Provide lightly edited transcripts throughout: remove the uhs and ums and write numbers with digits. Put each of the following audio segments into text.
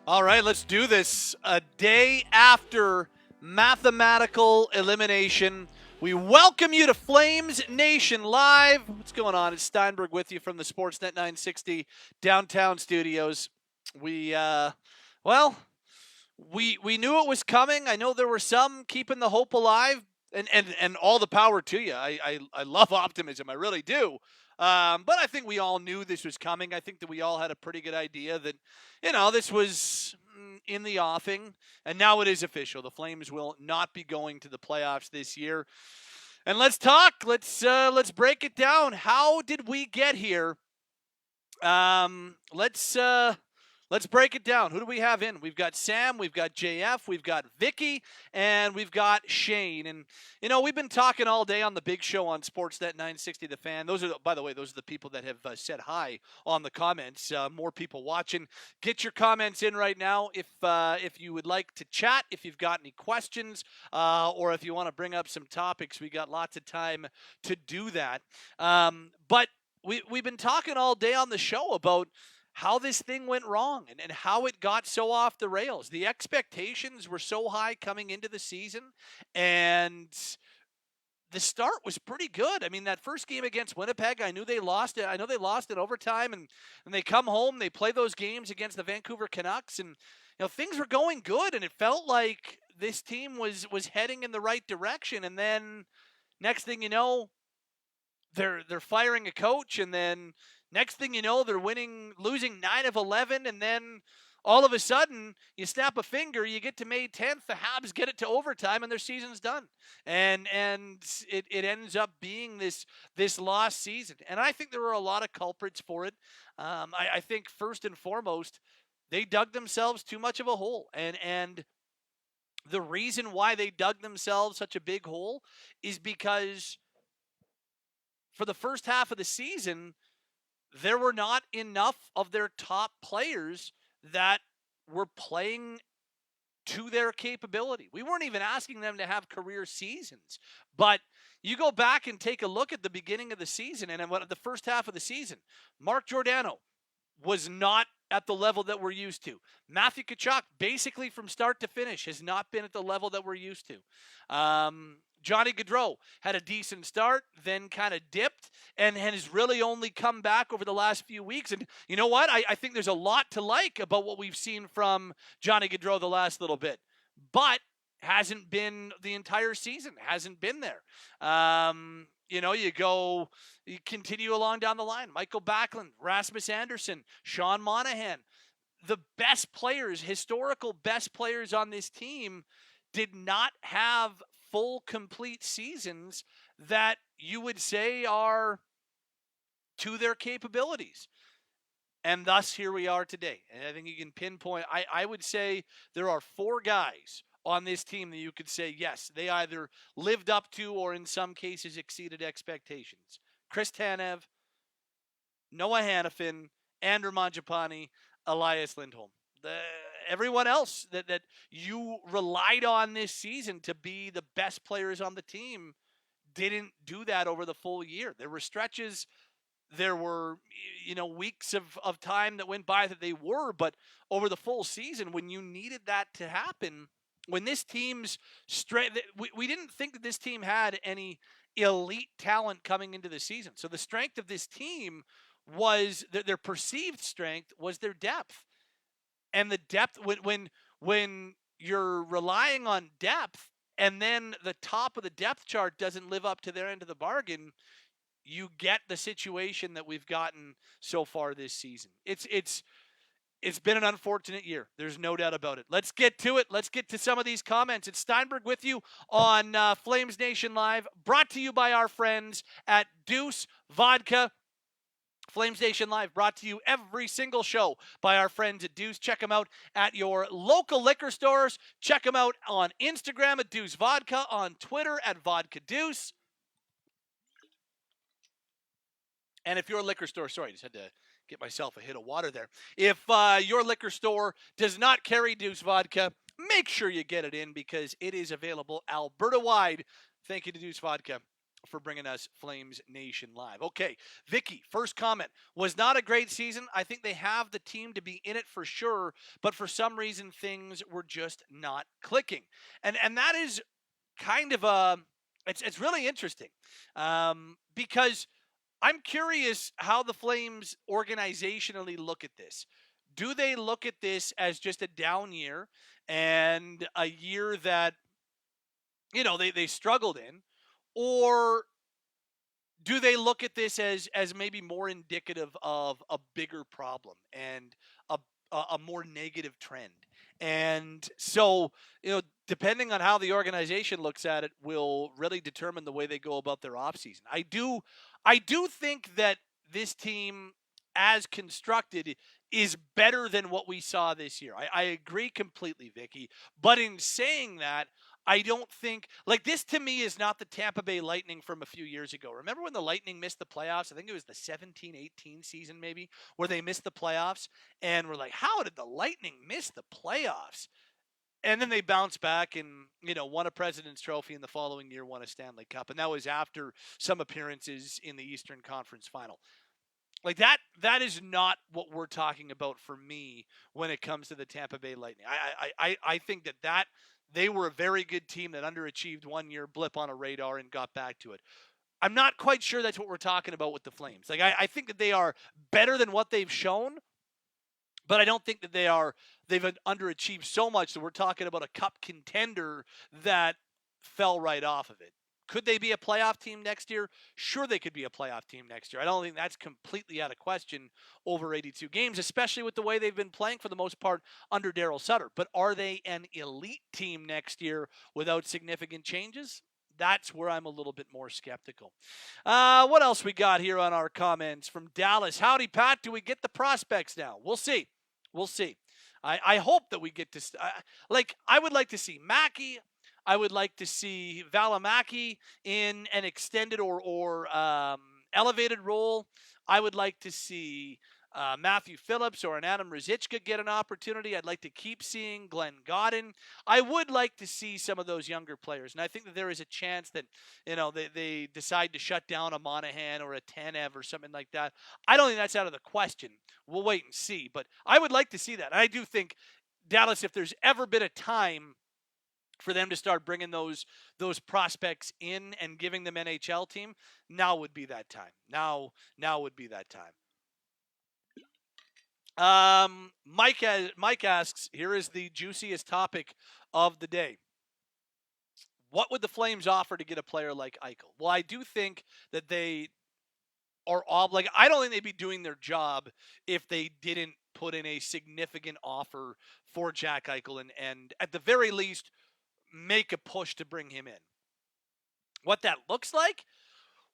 All right, let's do this. A day after mathematical elimination, we welcome you to Flamesnation Live. What's going on? It's Steinberg with you from the Sportsnet 960 downtown studios. We knew it was coming. I know there were some keeping the hope alive, and all the power to you. I love optimism. I really do. But I think we all knew this was coming. I think that we all had a pretty good idea that, this was in the offing, and now it is official. The Flames will not be going to the playoffs this year. And let's talk. Let's break it down. How did we get here? Let's break it down. Who do we have in? We've got Sam, we've got JF, we've got Vicky, and we've got Shane. And, we've been talking all day on the big show on Sportsnet 960 The Fan. By the way, those are the people that have said hi on the comments. More people watching. Get your comments in right now if you would like to chat, if you've got any questions, or if you want to bring up some topics. We got lots of time to do that. But we've been talking all day on the show about how this thing went wrong and how it got so off the rails. The expectations were so high coming into the season, and the start was pretty good. I mean, that first game against Winnipeg, I knew they lost it. I know they lost in overtime, and they come home, they play those games against the Vancouver Canucks, and things were going good, and it felt like this team was heading in the right direction. And then next thing you know, they're firing a coach, and then next thing you know, they're losing 9 of 11, and then all of a sudden, you snap a finger, you get to May 10th, the Habs get it to overtime, and their season's done. And it ends up being this lost season. And I think there were a lot of culprits for it. I think first and foremost, they dug themselves too much of a hole. And the reason why they dug themselves such a big hole is because for the first half of the season, there were not enough of their top players that were playing to their capability. We weren't even asking them to have career seasons. But you go back and take a look at the beginning of the season and the first half of the season. Mark Giordano was not at the level that we're used to. Matthew Tkachuk, basically from start to finish, has not been at the level that we're used to. Johnny Gaudreau had a decent start, then kind of dipped, and has really only come back over the last few weeks. And you know what? I think there's a lot to like about what we've seen from Johnny Gaudreau the last little bit. But hasn't been the entire season, hasn't been there. You continue along down the line. Michael Backlund, Rasmus Anderson, Sean Monahan. The best players, historical best players on this team did not have full, complete seasons that you would say are to their capabilities. And thus, here we are today. And I think you can pinpoint, I would say there are 4 guys on this team that you could say, yes, they either lived up to or in some cases exceeded expectations. Chris Tanev, Noah Hannafin, Andrew Mangiapane, Elias Lindholm. Everyone else that you relied on this season to be the best players on the team didn't do that over the full year. There were stretches, there were weeks of time that went by that they were, but over the full season, when you needed that to happen, when this team's strength, we didn't think that this team had any elite talent coming into the season. So the strength of this team was their perceived strength was their depth. And the depth, when you're relying on depth and then the top of the depth chart doesn't live up to their end of the bargain, you get the situation that we've gotten so far this season. It's been an unfortunate year. There's no doubt about it. Let's get to it. Let's get to some of these comments. It's Steinberg with you on Flamesnation Live, brought to you by our friends at Deuce Vodka. Flamesnation Live brought to you every single show by our friends at Deuce. Check them out at your local liquor stores. Check them out on Instagram at Deuce Vodka, on Twitter at Vodka Deuce. And if your liquor store, sorry, I just had to get myself a hit of water there. If your liquor store does not carry Deuce Vodka, make sure you get it in because it is available Alberta-wide. Thank you to Deuce Vodka for bringing us Flames Nation live. Okay, Vicky, first comment. Was not a great season. I think they have the team to be in it for sure, but for some reason things were just not clicking. And that is kind of it's really interesting because I'm curious how the Flames organizationally look at this. Do they look at this as just a down year and a year that they struggled in, or do they look at this as maybe more indicative of a bigger problem and a a more negative trend? And so, depending on how the organization looks at it will really determine the way they go about their offseason. I do think that this team as constructed is better than what we saw this year. I agree completely, Vicky. But in saying that, I don't think like this to me is not the Tampa Bay Lightning from a few years ago. Remember when the Lightning missed the playoffs? I think it was the 17-18 season maybe where they missed the playoffs and we're like, "How did the Lightning miss the playoffs?" And then they bounced back and, won a President's Trophy and the following year won a Stanley Cup. And that was after some appearances in the Eastern Conference Final. Like that is not what we're talking about for me when it comes to the Tampa Bay Lightning. I think that they were a very good team that underachieved 1 year, blip on a radar, and got back to it. I'm not quite sure that's what we're talking about with the Flames. Like I think that they are better than what they've shown, but I don't think that they've underachieved so much that we're talking about a cup contender that fell right off of it. Could they be a playoff team next year? Sure, they could be a playoff team next year. I don't think that's completely out of question over 82 games, especially with the way they've been playing for the most part under Daryl Sutter. But are they an elite team next year without significant changes? That's where I'm a little bit more skeptical. What else we got here on our comments from Dallas? Howdy, Pat. Do we get the prospects now? We'll see. We'll see. I hope that we get to I would like to see Mackey. I would like to see Valimaki in an extended or elevated role. I would like to see Matthew Phillips or an Adam Ruzicka get an opportunity. I'd like to keep seeing Glenn Godden. I would like to see some of those younger players. And I think that there is a chance that, they decide to shut down a Monahan or a Tanev or something like that. I don't think that's out of the question. We'll wait and see. But I would like to see that. And I do think, Dallas, if there's ever been a time for them to start bringing those prospects in and giving them NHL team, now would be that time. Now would be that time. Mike asks, here is the juiciest topic of the day. What would the Flames offer to get a player like Eichel? Well, I do think that they are I don't think they'd be doing their job if they didn't put in a significant offer for Jack Eichel and at the very least make a push to bring him in. What that looks like?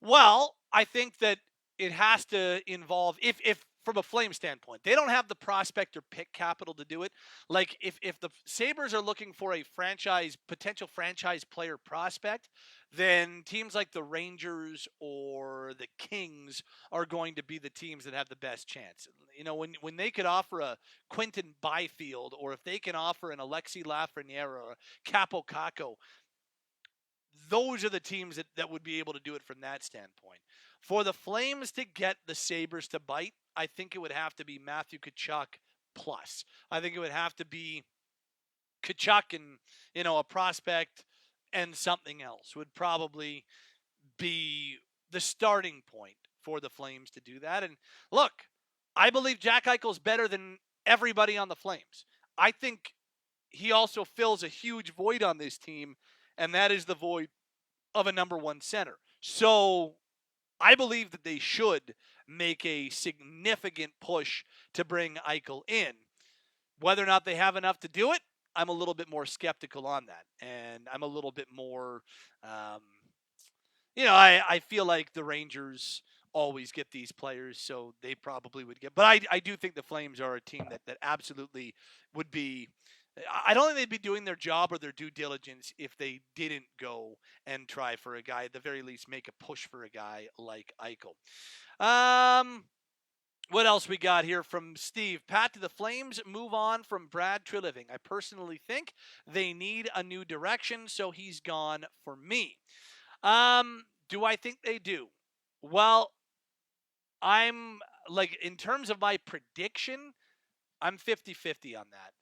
Well, I think that it has to involve, if from a Flame standpoint, they don't have the prospect or pick capital to do it. Like if the Sabres are looking for a potential franchise player prospect, then teams like the Rangers or the Kings are going to be the teams that have the best chance. When they could offer a Quentin Byfield, or if they can offer an Alexi Lafreniere or a Capo Caco, those are the teams that would be able to do it from that standpoint. For the Flames to get the Sabres to bite, I think it would have to be Matthew Tkachuk plus. I think it would have to be Tkachuk and, a prospect and something else would probably be the starting point for the Flames to do that. And look, I believe Jack Eichel's better than everybody on the Flames. I think he also fills a huge void on this team, and that is the void of a number one center. So I believe that they should make a significant push to bring Eichel in. Whether or not they have enough to do it, I'm a little bit more skeptical on that. And I'm a little bit more, I feel like the Rangers always get these players, so they probably would get. But I do think the Flames are a team that absolutely would be. I don't think they'd be doing their job or their due diligence if they didn't go and try for a guy, at the very least make a push for a guy like Eichel. What else we got here from Steve? Pat, do the Flames move on from Brad Treliving? I personally think they need a new direction, so he's gone for me. Do I think they do? Well, I'm like, in terms of my prediction, I'm 50-50 on that.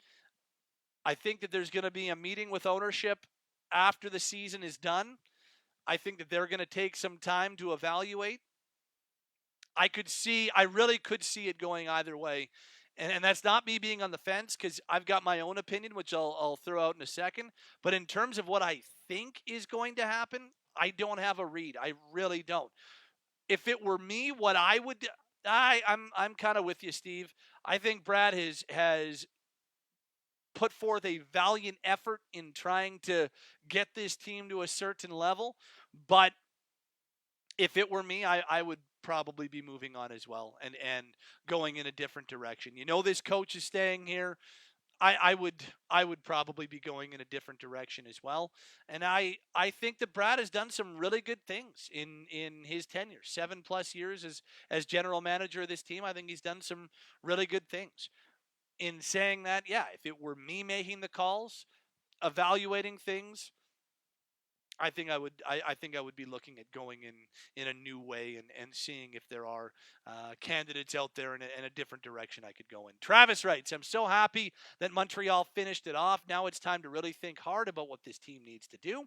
I think that there's going to be a meeting with ownership after the season is done. I think that they're going to take some time to evaluate. I really could see it going either way. And that's not me being on the fence, because I've got my own opinion, which I'll throw out in a second. But in terms of what I think is going to happen, I don't have a read. I really don't. If it were me, what I would, I'm kind of with you, Steve. I think Brad has put forth a valiant effort in trying to get this team to a certain level. But if it were me, I would probably be moving on as well, and going in a different direction. This coach is staying here. I would probably be going in a different direction as well. And I think that Brad has done some really good things in his tenure, 7+ years as general manager of this team. I think he's done some really good things. In saying that, yeah, if it were me making the calls, evaluating things, I think I would be looking at going in a new way, and seeing if there are candidates out there in a different direction I could go in. Travis writes, I'm so happy that Montreal finished it off. Now it's time to really think hard about what this team needs to do.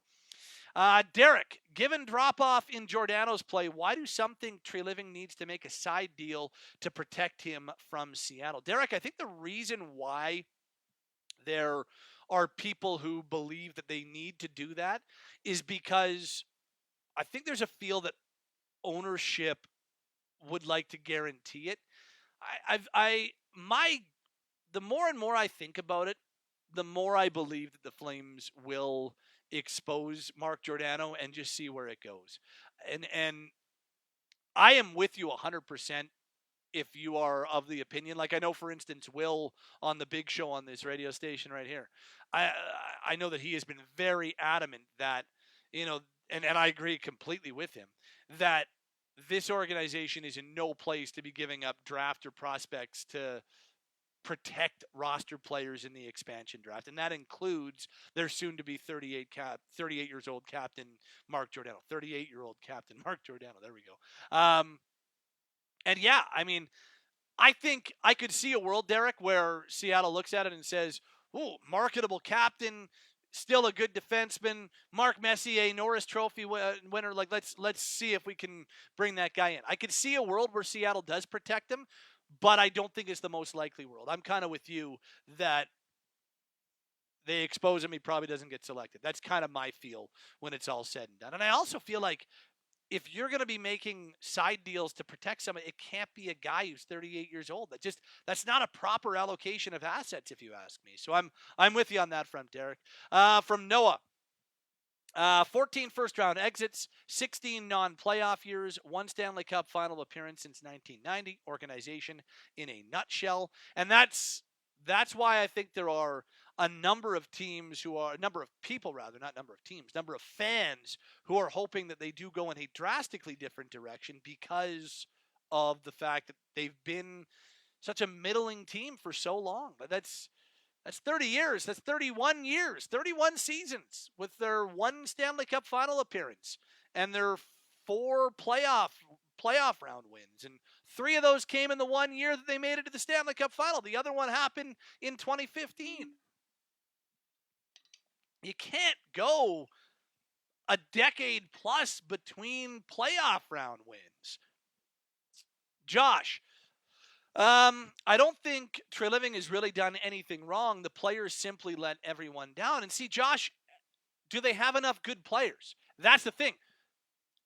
Derek, given drop-off in Giordano's play, why do some think Treliving needs to make a side deal to protect him from Seattle? Derek, I think the reason why there are people who believe that they need to do that is because I think there's a feel that ownership would like to guarantee it. The more and more I think about it, the more I believe that the Flames will expose Mark Giordano and just see where it goes. And I am with you 100% if you are of the opinion. Like, I know, for instance, Will on the big show on this radio station right here, I know that he has been very adamant that, and I agree completely with him, that this organization is in no place to be giving up draft or prospects to protect roster players in the expansion draft, and that includes their soon-to-be 38 years old captain Mark Giordano. 38-year-old captain Mark Giordano. There we go. And yeah, I mean, I think I could see a world, Derek, where Seattle looks at it and says, "Ooh, marketable captain, still a good defenseman, Mark Messier, Norris Trophy winner. Like, let's see if we can bring that guy in." I could see a world where Seattle does protect him, but I don't think it's the most likely world. I'm kind of with you that they expose him, he probably doesn't get selected. That's kind of my feel when it's all said and done. And I also feel like if you're going to be making side deals to protect somebody, it can't be a guy who's 38 years old. That's not a proper allocation of assets, if you ask me. So I'm with you on that front, Derek. From Noah. 14 first-round exits, 16 non-playoff years, 1 Stanley Cup final appearance since 1990. Organization in a nutshell. And that's why I think there are a number of people, not number of teams, number of fans who are hoping that they do go in a drastically different direction because of the fact that they've been such a middling team for so long. But that's 30 years. That's 31 years, 31 seasons with their 1 Stanley Cup final appearance and their 4 playoff round wins. And 3 of those came in the 1 year that they made it to the Stanley Cup final. The other one happened in 2015. You can't go a decade plus between playoff round wins. Josh, I don't think Treliving has really done anything wrong. The players simply let everyone down. And see, Josh, do they have enough good players? That's the thing.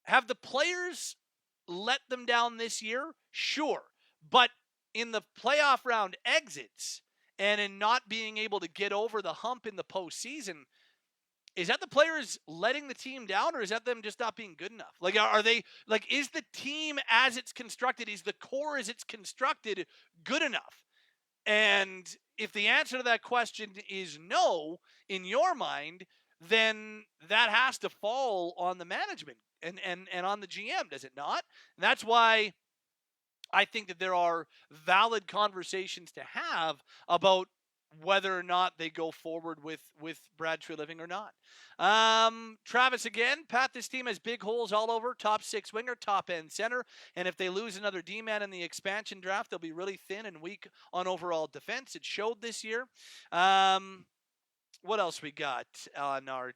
Have the players let them down this year? Sure. But in the playoff round exits and in not being able to get over the hump in the postseason, is that the players letting the team down, or is that them just not being good enough? Like, are they, like, is the team as it's constructed, is the core as it's constructed good enough? And if the answer to that question is no, in your mind, then that has to fall on the management and on the GM, does it not? And that's why I think that there are valid conversations to have about whether or not they go forward with Brad Treliving or not. Travis again, Pat, this team has big holes all over, top six winger, top end center, and if they lose another D-man in the expansion draft, they'll be really thin and weak on overall defense. It showed this year. What else we got on our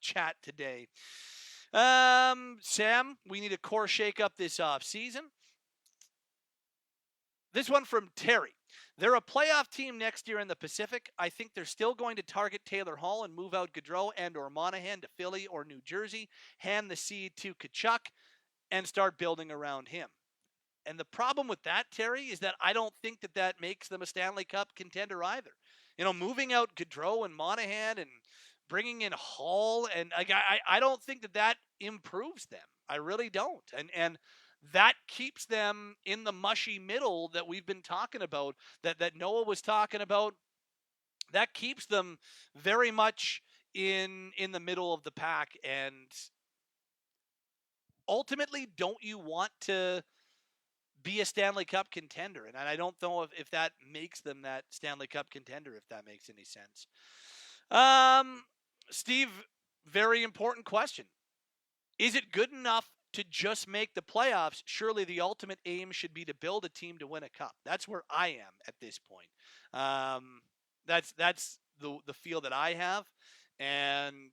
chat today? Sam, we need a core shakeup this offseason. This one from Terry. They're a playoff team next year in the Pacific. I think they're still going to target Taylor Hall and move out Gaudreau and or Monahan to Philly or New Jersey, hand the seed to Tkachuk, and start building around him. And the problem with that, Terry, is that I don't think that makes them a Stanley Cup contender either. Moving out Gaudreau and Monahan and bringing in Hall, and I don't think that improves them. I really don't. And that keeps them in the mushy middle that we've been talking about, that Noah was talking about. That keeps them very much in the middle of the pack. And ultimately, don't you want to be a Stanley Cup contender? And I don't know if that makes them that Stanley Cup contender, if that makes any sense. Steve, very important question. Is it good enough to just make the playoffs? Surely the ultimate aim should be to build a team to win a cup. That's where I am at this point. That's the feel that I have. And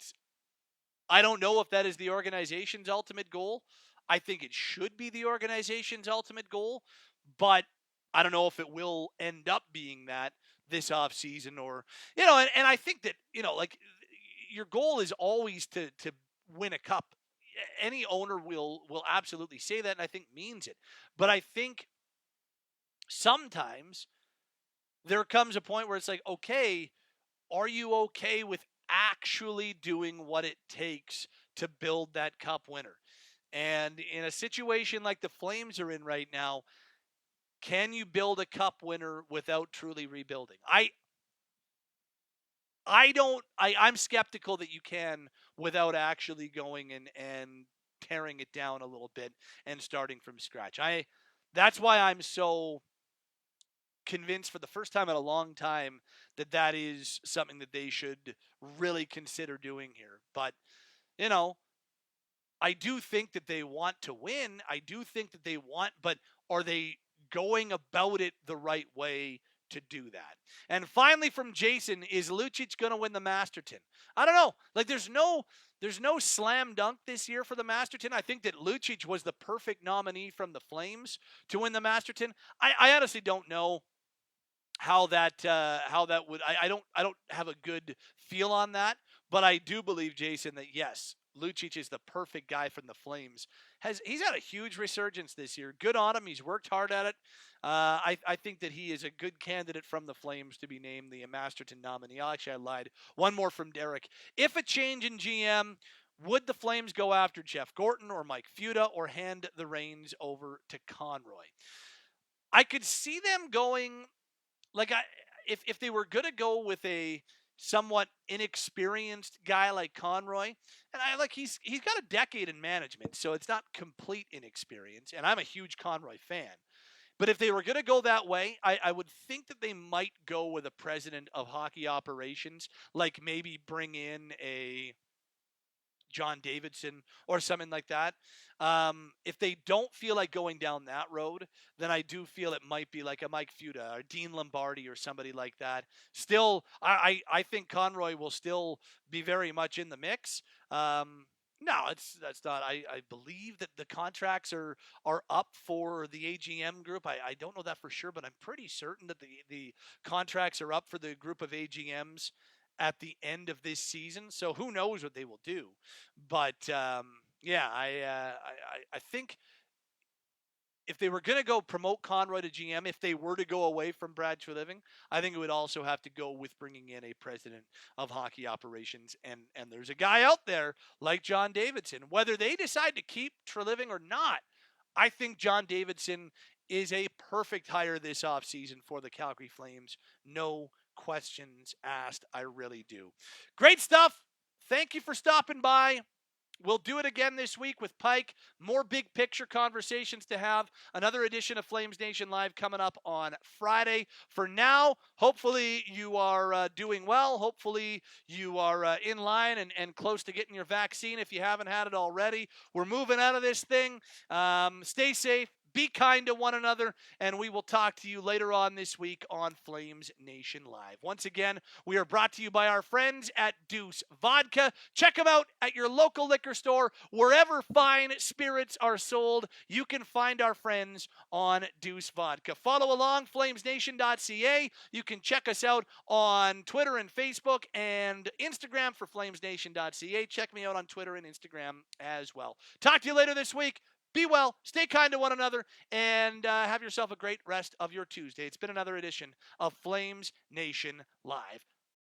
I don't know if that is the organization's ultimate goal. I think it should be the organization's ultimate goal, but I don't know if it will end up being that this offseason or, and I think that, like your goal is always to win a cup. Any owner will absolutely say that, and I think means it. But I think sometimes there comes a point where it's like, okay, are you okay with actually doing what it takes to build that cup winner? And in a situation like the Flames are in right now, can you build a cup winner without truly rebuilding? I'm skeptical that you can without actually going and tearing it down a little bit and starting from scratch. That's why I'm so convinced for the first time in a long time that is something that they should really consider doing here. But, I do think that they want to win. I do think that but are they going about it the right way to do that? And finally from Jason, is Lucic going to win the Masterton? I don't know. Like there's no slam dunk this year for the Masterton. I think that Lucic was the perfect nominee from the Flames to win the Masterton. I honestly don't know how that would. I don't have a good feel on that, but I do believe, Jason, that yes, Lucic is the perfect guy from the Flames. He's had a huge resurgence this year. Good on him. He's worked hard at it. I think that he is a good candidate from the Flames to be named the Masterton nominee. Actually, I lied. One more from Derek. If a change in GM, would the Flames go after Jeff Gorton or Mike Futa or hand the reins over to Conroy? I could see them going, like, if they were going to go with a somewhat inexperienced guy like Conroy, and he's got a decade in management, so it's not complete inexperience, and I'm a huge Conroy fan. But if they were going to go that way, I would think that they might go with a president of hockey operations, like maybe bring in a John Davidson or something like that. If they don't feel like going down that road, then I do feel it might be like a Mike Futa or Dean Lombardi or somebody like that. Still, I think Conroy will still be very much in the mix. No, that's not. I believe that the contracts are up for the AGM group. I don't know that for sure, but I'm pretty certain that the contracts are up for the group of AGMs at the end of this season. So who knows what they will do? But yeah, I think if they were going to go promote Conroy to GM, if they were to go away from Brad Treliving, I think it would also have to go with bringing in a president of hockey operations. And there's a guy out there like John Davidson. Whether they decide to keep Treliving or not, I think John Davidson is a perfect hire this offseason for the Calgary Flames. No questions asked. I really do. Great stuff. Thank you for stopping by. We'll do it again this week with Pike. More big picture conversations to have. Another edition of Flames Nation Live coming up on Friday. For now, hopefully you are doing well. Hopefully you are in line and close to getting your vaccine if you haven't had it already. We're moving out of this thing. Stay safe. Be kind to one another, and we will talk to you later on this week on Flames Nation Live. Once again, we are brought to you by our friends at Deuce Vodka. Check them out at your local liquor store. Wherever fine spirits are sold, you can find our friends on Deuce Vodka. Follow along, flamesnation.ca. You can check us out on Twitter and Facebook and Instagram for flamesnation.ca. Check me out on Twitter and Instagram as well. Talk to you later this week. Be well, stay kind to one another, and have yourself a great rest of your Tuesday. It's been another edition of Flames Nation Live.